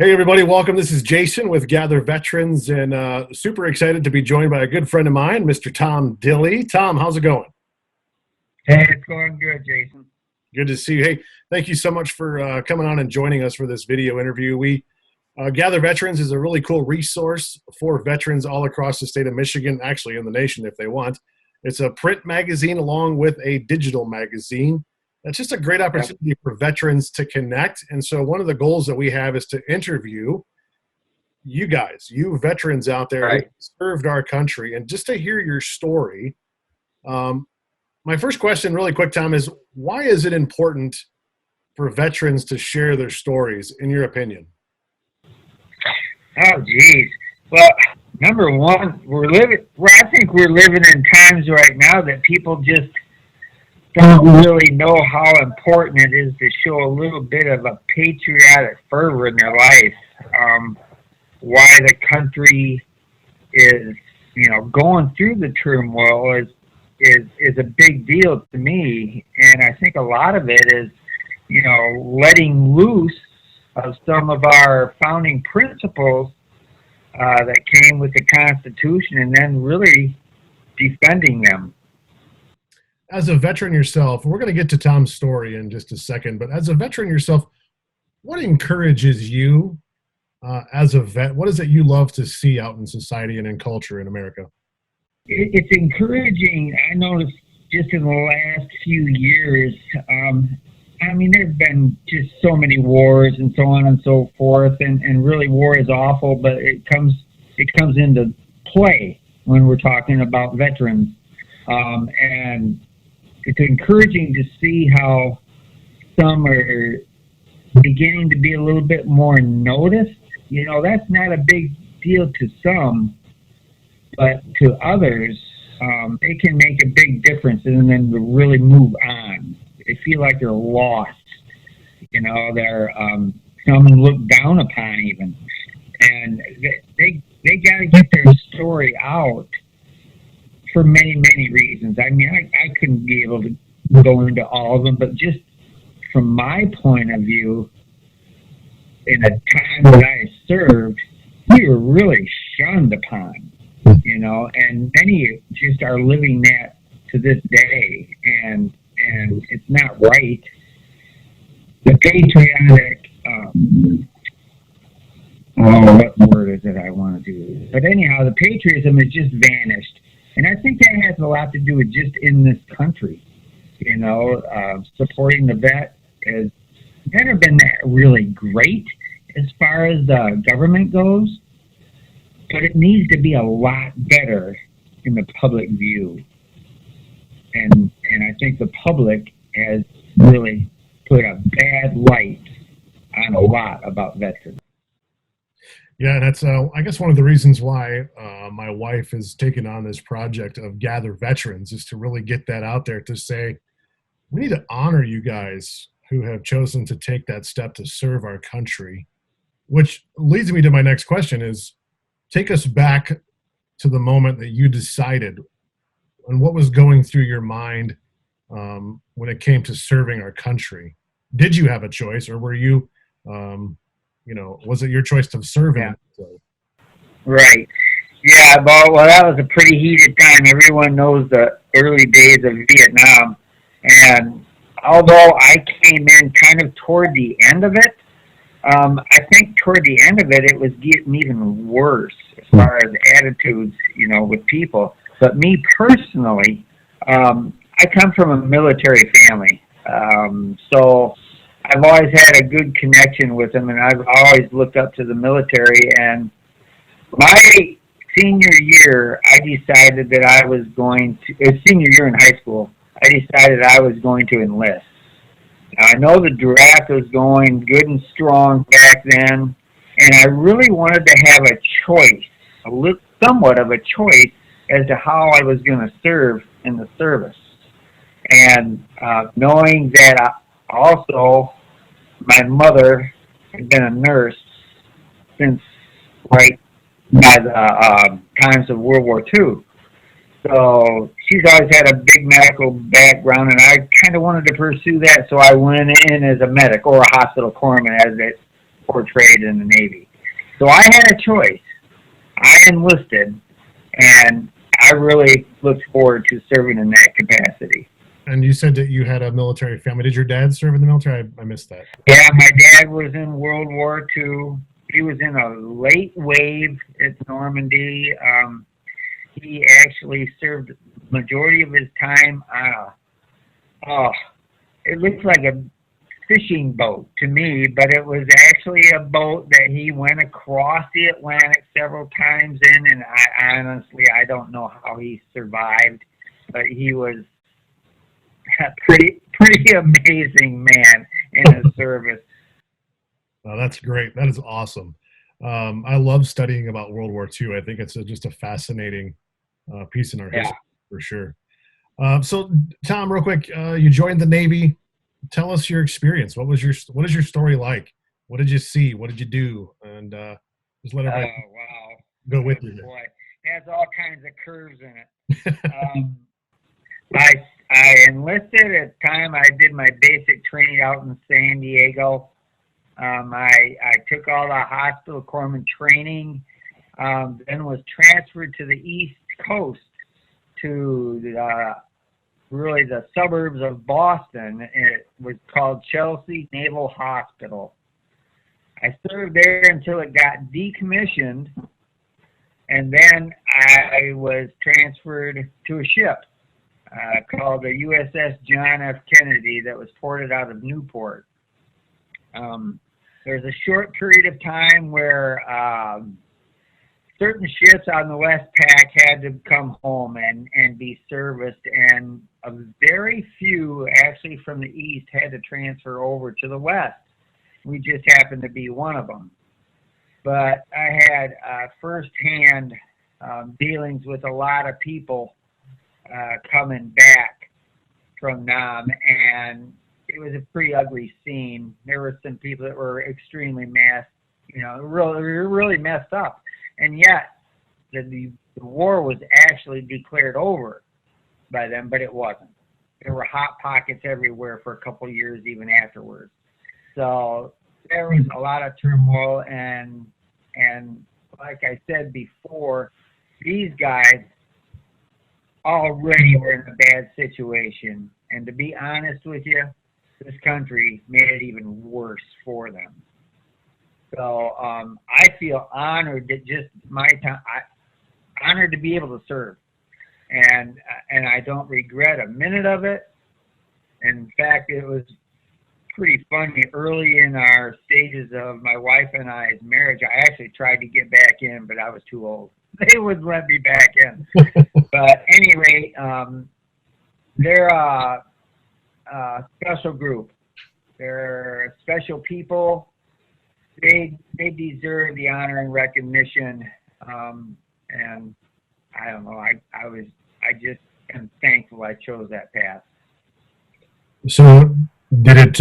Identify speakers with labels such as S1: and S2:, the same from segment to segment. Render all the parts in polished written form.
S1: Hey, everybody, welcome. This is Jason with Gather Veterans, and super excited to be joined by a good friend of mine, Mr. Tom Dilley. Tom, how's it going?
S2: Hey, it's going good, Jason.
S1: Good to see you. Hey, thank you so much for coming on and joining us for this video interview. Gather Veterans is a really cool resource for veterans all across the state of Michigan, actually in the nation if they want. It's a print magazine along with a digital magazine. It's just a great
S2: Yep.
S1: opportunity for veterans to connect. And so one of the goals that we have is to interview you guys, you veterans out there who
S2: Right.
S1: served our country, and just to hear your story. Um, my first question, really quick, Tom, is why is it important for veterans to share their stories, in your opinion?
S2: Oh, geez. Well, number one, I think we're living in times right now that people just don't really know how important it is to show a little bit of a patriotic fervor in their life. Why the country is, going through the turmoil is a big deal to me. And I think a lot of it is, letting loose of some of our founding principles that came with the Constitution, and then really defending them.
S1: As a veteran yourself, we're going to get to Tom's story in just a second, but as a veteran yourself, what encourages you as a vet? What is it you love to see out in society and in culture in America?
S2: It's encouraging. I noticed just in the last few years. There's been just so many wars and so on and so forth, and really war is awful, but it comes into play when we're talking about veterans, and it's encouraging to see how some are beginning to be a little bit more noticed. That's not a big deal to some, but to others, it can make a big difference, and then to really move on. They feel like they're lost. They're some looked down upon even, and they got to get their story out for many reasons. I couldn't be able to go into all of them, but just from my point of view, in a time that I served, we were really shunned upon, and many just are living that to this day, and it's not right. The patriotic, what word is it I want to do? But anyhow, the patriotism has just vanished. And I think that has a lot to do with just in this country. Supporting the vet has never been that really great as far as the government goes, but it needs to be a lot better in the public view. And I think the public has really put a bad light on a lot about veterans.
S1: Yeah, that's I guess one of the reasons why my wife has taken on this project of Gather Veterans is to really get that out there, to say we need to honor you guys who have chosen to take that step to serve our country. Which leads me to my next question: is take us back to the moment that you decided, and what was going through your mind when it came to serving our country. Did you have a choice, or were you, was it your choice to serve in?
S2: Yeah. Right. Yeah, well, that was a pretty heated time. Everyone knows the early days of Vietnam. And although I came in kind of toward the end of it, I think toward the end of it, it was getting even worse as far as attitudes, with people. But me personally, I come from a military family. So I've always had a good connection with them, and I've always looked up to the military. And my senior year, I decided that I was going to, senior year in high school, I decided I was going to enlist. Now, I know the draft was going good and strong back then, and I really wanted to have a choice, somewhat of a choice as to how I was going to serve in the service. And knowing that also my mother had been a nurse since right by the times of World War II. So she's always had a big medical background, and I kind of wanted to pursue that, so I went in as a medic, or a hospital corpsman, as it portrayed in the Navy. So I had a choice. I enlisted, and I really looked forward to serving in that capacity.
S1: And you said that you had a military family. Did your dad serve in the military? I missed that.
S2: Yeah, my dad was in World War II. He was in a late wave at Normandy. He actually served majority of his time on oh, it looks like a fishing boat to me, but it was actually a boat that he went across the Atlantic several times in, and I don't know how he survived, but he was a pretty amazing man in his service.
S1: Oh, that's great. That is awesome. I love studying about World War II. I think it's just a fascinating piece in our
S2: Yeah.
S1: history for sure. So, Tom, real quick, you joined the Navy. Tell us your experience. What is your story like? What did you see? What did you do? And just let everybody
S2: Wow.
S1: go with you.
S2: Boy, it has all kinds of curves in it. I enlisted at the time I did my basic training out in San Diego. I took all the hospital corpsman training, then was transferred to the East Coast to really the suburbs of Boston. It was called Chelsea Naval Hospital. I served there until it got decommissioned, and then I was transferred to a ship called the USS John F. Kennedy that was ported out of Newport. There's a short period of time where certain ships on the West Pac had to come home and be serviced, and a very few actually from the East had to transfer over to the West. We just happened to be one of them. But I had firsthand dealings with a lot of people coming back from Nam, and it was a pretty ugly scene. There were some people that were extremely really messed up. And yet, the war was actually declared over by them, but it wasn't. There were hot pockets everywhere for a couple of years, even afterwards. So there was a lot of turmoil, and like I said before, these guys already were in a bad situation. And to be honest with you, this country made it even worse for them. So I feel honored that just my time, honored to be able to serve, and I don't regret a minute of it. In fact, it was pretty funny early in our stages of my wife and I's marriage. I actually tried to get back in, but I was too old. They wouldn't let me back in. But anyway, they're a special group. They're special people. They deserve the honor and recognition, and I don't know. I just am thankful I chose that path.
S1: So, did it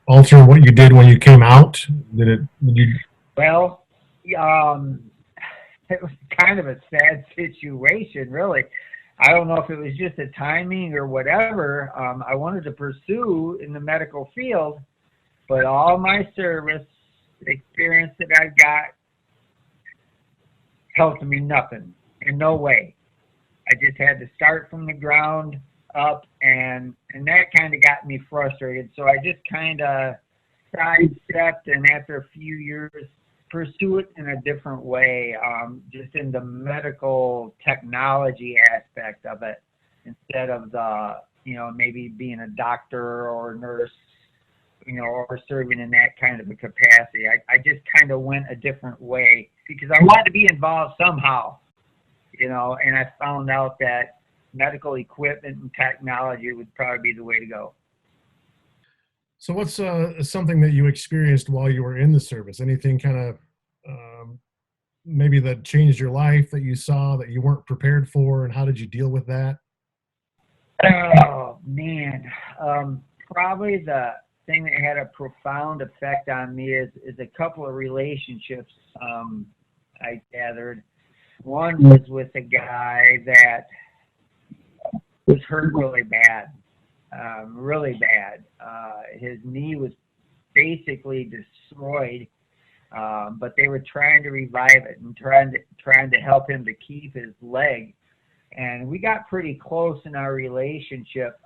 S1: alter what you did when you came out? Did you?
S2: Well, it was kind of a sad situation, really. I don't know if it was just the timing or whatever. I wanted to pursue in the medical field, but all my service experience that I got helped me nothing, in no way. I just had to start from the ground up, and that kind of got me frustrated. So I just kind of sidestepped, and after a few years, pursue it in a different way, just in the medical technology aspect of it, instead of the, maybe being a doctor or a nurse, or serving in that kind of a capacity. I just kind of went a different way because I wanted to be involved somehow, and I found out that medical equipment and technology would probably be the way to go.
S1: So, what's something that you experienced while you were in the service? Anything kind of maybe that changed your life that you saw that you weren't prepared for, and how did you deal with that?
S2: Oh man, probably the thing that had a profound effect on me is a couple of relationships I gathered. One was with a guy that was hurt really bad, really bad. His knee was basically destroyed. But they were trying to revive it and trying to help him to keep his leg. And we got pretty close in our relationship.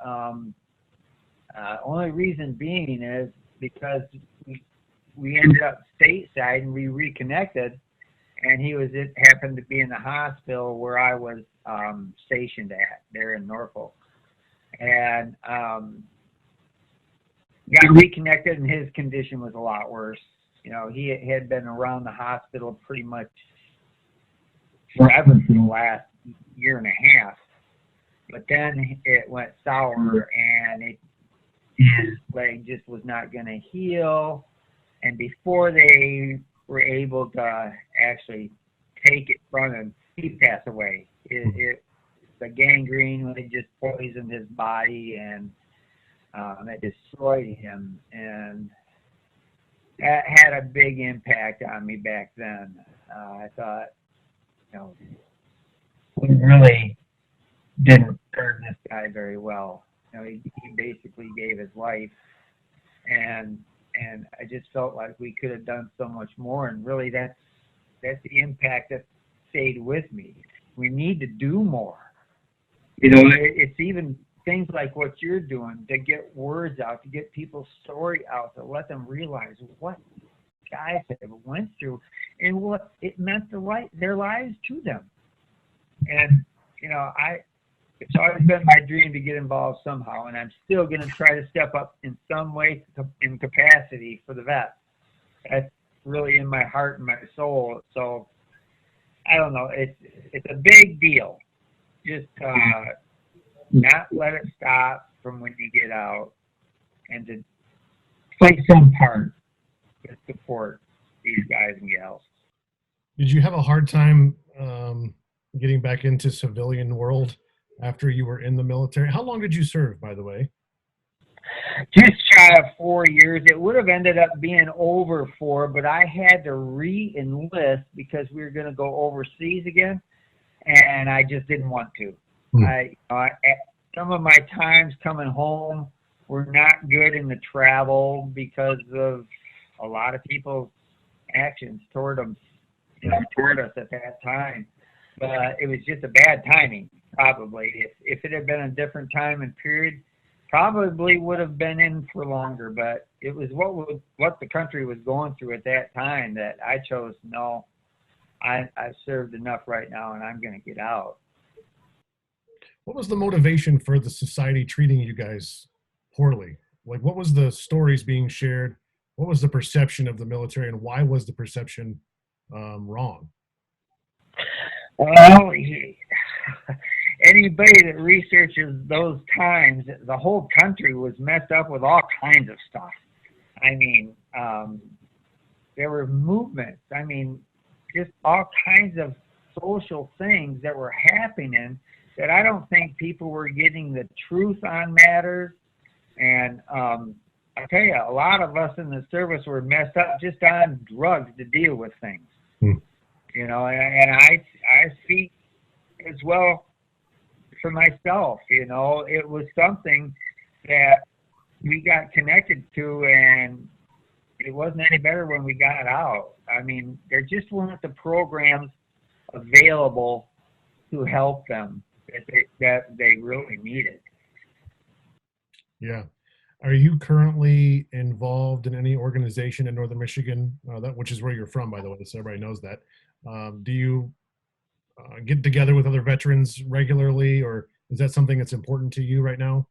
S2: Only reason being is because we ended up stateside and we reconnected, and it happened to be in the hospital where I was stationed at there in Norfolk, and got reconnected, and his condition was a lot worse. You know, he had been around the hospital pretty much forever for the last year and a half, but then it went sour, and his leg just was not going to heal. And before they were able to actually take it from him, he passed away. The gangrene had just poisoned his body, and it destroyed him. And that had a big impact on me back then. I thought, we really didn't serve this guy very well. He basically gave his life, and I just felt like we could have done so much more. And really, that's the impact that stayed with me. We need to do more. It's even things like what you're doing to get words out, to get people's story out, to let them realize what guys have went through and what it meant to their lives to them. And it's always been my dream to get involved somehow, and I'm still going to try to step up in some way in capacity for the vets. That's really in my heart and my soul. So I don't know. It's a big deal. Just not let it stop from when you get out, and to play some part to support these guys and gals.
S1: Did you have a hard time getting back into civilian world after you were in the military? How long did you serve, by the way?
S2: Just shy of 4 years. It would have ended up being over 4, but I had to re-enlist because we were going to go overseas again, and I just didn't want to. Some of my times coming home were not good in the travel because of a lot of people's actions toward us at that time. But it was just a bad timing, probably. If it had been a different time and period, probably would have been in for longer. But it was what the country was going through at that time that I chose, no, I've served enough right now, and I'm going to get out.
S1: What was the motivation for the society treating you guys poorly? Like, what was the stories being shared? What was the perception of the military, and why was the perception wrong?
S2: Well, anybody that researches those times, the whole country was messed up with all kinds of stuff. I mean, there were movements. I mean, just all kinds of social things that were happening that I don't think people were getting the truth on matters. And I tell you, a lot of us in the service were messed up just on drugs to deal with things. And I speak as well for myself. It was something that we got connected to, and it wasn't any better when we got out. I mean, there just weren't the programs available to help them that they really needed.
S1: Yeah. Are you currently involved in any organization in Northern Michigan, which is where you're from, by the way, so everybody knows that? Do you get together with other veterans regularly, or is that something that's important to you right now?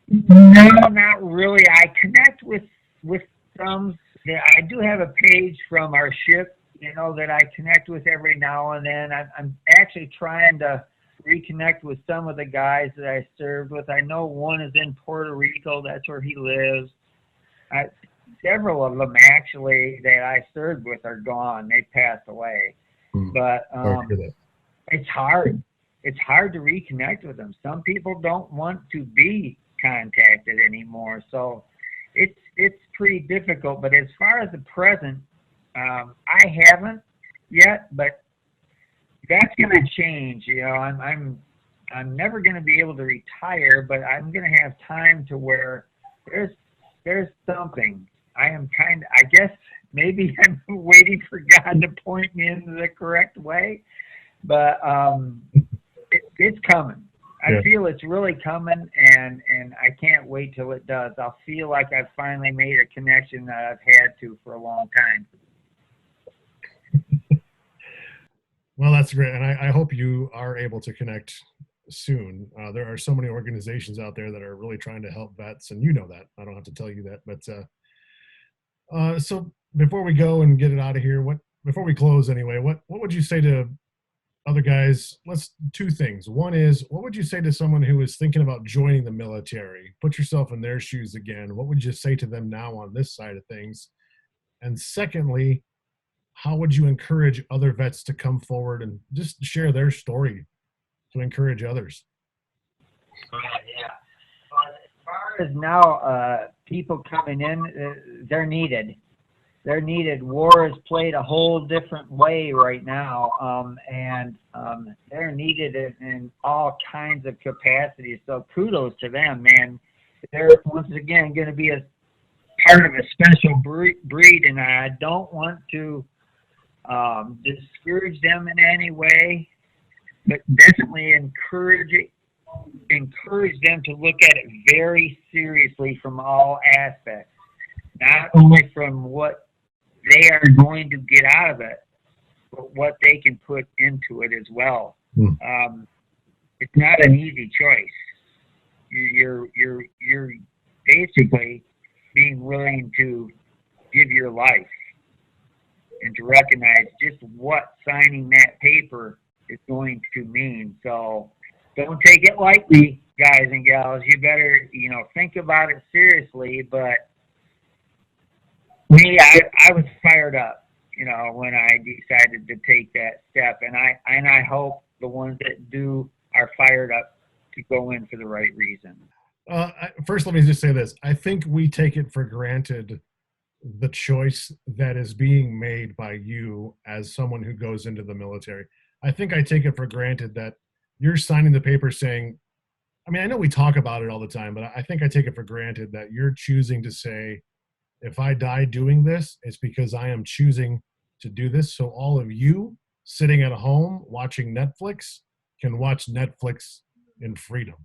S2: No, not really. I connect with some. I do have a page from our ship, that I connect with every now and then. I'm actually trying to reconnect with some of the guys that I served with. I know one is in Puerto Rico. That's where he lives. Several of them actually that I served with are gone. They passed away. But it's hard. It's hard to reconnect with them. Some people don't want to be contacted anymore. So it's pretty difficult. But as far as the present, I haven't yet, but that's going to change. I'm never going to be able to retire, but I'm going to have time to where there's there's something. I guess maybe I'm waiting for God to point me in the correct way, but it's coming. I
S1: Yeah.
S2: feel it's really coming, and I can't wait till it does. I'll feel like I've finally made a connection that I've had to for a long time.
S1: Well, that's great, and I hope you are able to connect soon. There are so many organizations out there that are really trying to help vets, and you know that. I don't have to tell you that. But so before we go and get it out of here, what before we close anyway, what would you say to other guys? Let's two things. One is, what would you say to someone who is thinking about joining the military? Put yourself in their shoes again. What would you say to them now on this side of things? And secondly, how would you encourage other vets to come forward and just share their story to encourage others?
S2: Yeah. As far as now, people coming in, they're needed. They're needed. War has played a whole different way right now, and they're needed in all kinds of capacities. So kudos to them, man. They're once again going to be a part of a special breed, and I don't want to discourage them in any way, but definitely encourage them to look at it very seriously from all aspects, not only from what they are going to get out of it, but what they can put into it as well. It's not an easy choice. You're basically being willing to give your life and to recognize just what signing that paper is going to mean. So don't take it lightly, guys and gals. You better, think about it seriously. But me, I was fired up, when I decided to take that step, and I hope the ones that do are fired up to go in for the right reason.
S1: First, let me just say this. I think we take it for granted the choice that is being made by you as someone who goes into the military. I think I take it for granted that you're signing the paper saying, I mean, I know we talk about it all the time, but I think I take it for granted that you're choosing to say, if I die doing this, it's because I am choosing to do this. So all of you sitting at home watching Netflix can watch Netflix in freedom.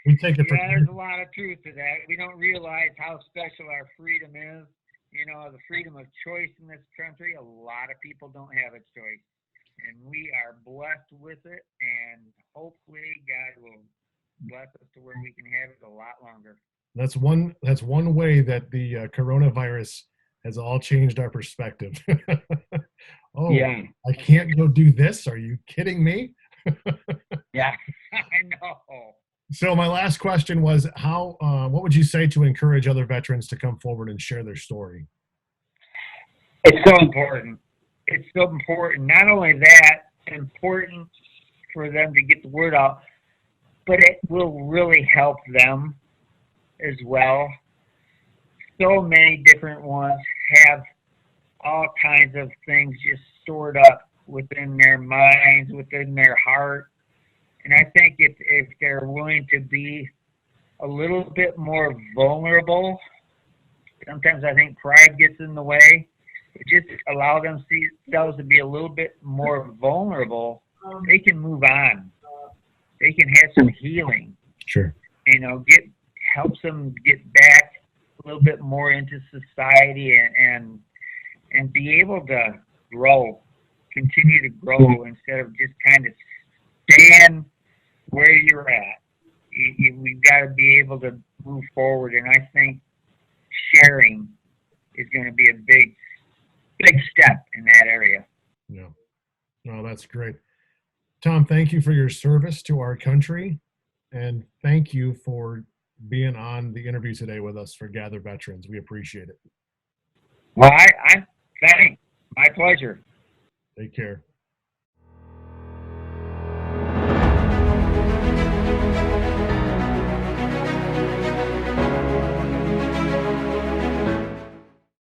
S1: We take it for
S2: there's a lot of truth to that. We don't realize how special our freedom is. The freedom of choice in this country, a lot of people don't have a choice. And we are blessed with it, and hopefully God will bless us to where we can have it a lot longer.
S1: That's one way that the coronavirus has all changed our perspective. Oh, yeah. I can't go do this. Are you kidding me?
S2: Yeah, I know.
S1: So my last question was, what would you say to encourage other veterans to come forward and share their story?
S2: It's so important. It's so important. Not only that, it's important for them to get the word out, but it will really help them as well. So many different ones have all kinds of things just stored up within their minds, within their heart. And I think if they're willing to be a little bit more vulnerable, sometimes I think pride gets in the way. But just allow themselves to be a little bit more vulnerable, they can move on. They can have some healing.
S1: Sure.
S2: Helps them get back a little bit more into society and be able to grow, continue to grow instead of just kind of stand where you're at. We've got to be able to move forward, and I think sharing is going to be a big step in that area.
S1: Yeah. No, that's great. Tom, thank you for your service to our country, and thank you for being on the interview today with us for Gather Veterans. We appreciate it.
S2: Well, I thank. My pleasure.
S1: Take care.